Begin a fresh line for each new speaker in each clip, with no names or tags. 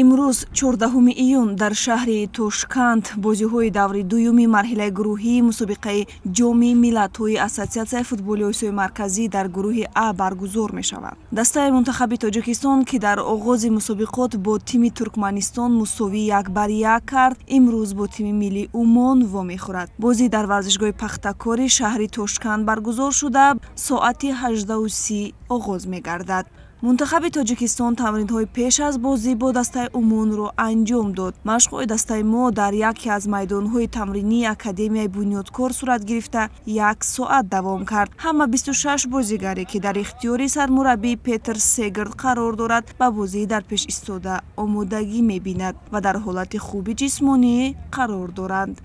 имрӯз 14 июн дар шаҳри Тошканд бозиҳои даври дуюми марҳилаи гурӯҳии мусобиқаи ҷоми миллатҳои Ассотсиатсияи футболи Осиёи Марказӣ дар гурӯҳи А баргузор мешавад. Дастаи мунтахаби Тоҷикистон, ки дар оғози мусобиқот бо тими Туркманистон мусовӣ 1-1 кард, имрӯз бо тими миллии Умон вомехӯрад. Бозӣ дар варзишгоҳи Пахтакори шаҳри Тошканд баргузор шуда, соати 18:30 оғоз мегардад. Мунтахаби Тоҷикистон тамринҳои пеш аз бозӣ бо дастаи Умонро анҷом дод. Машқҳои дастаи мо дар яке аз майдонҳои тамринии Академияи Бунёдкор сурат гирифта 1 соат давом кард. Ҳама 26 бозигаре, ки дар ихтиёри сармураббӣ Петр Сегерд қарор дорад, ба бозӣ дар пеш истода омодагӣ мебинад ва дар ҳолати хуби ҷисмонӣ қарор доранд.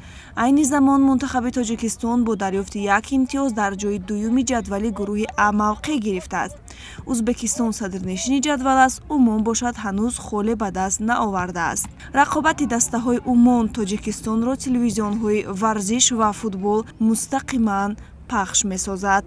Айни замон мунтахаби Тоҷикистон бо дарёфти 1 имтиёз дар ҷои дуюми ҷадвали гурӯҳи А мавқеъ гирифтааст. Узбекистон садрнишини ҷадвал аст, Умон бошад ҳанӯз холе ба даст наовардааст. Рақобати дастаҳои Умон Тоҷикистонро телевизионҳои варзиш ва футбол мустақиман пахш месозад.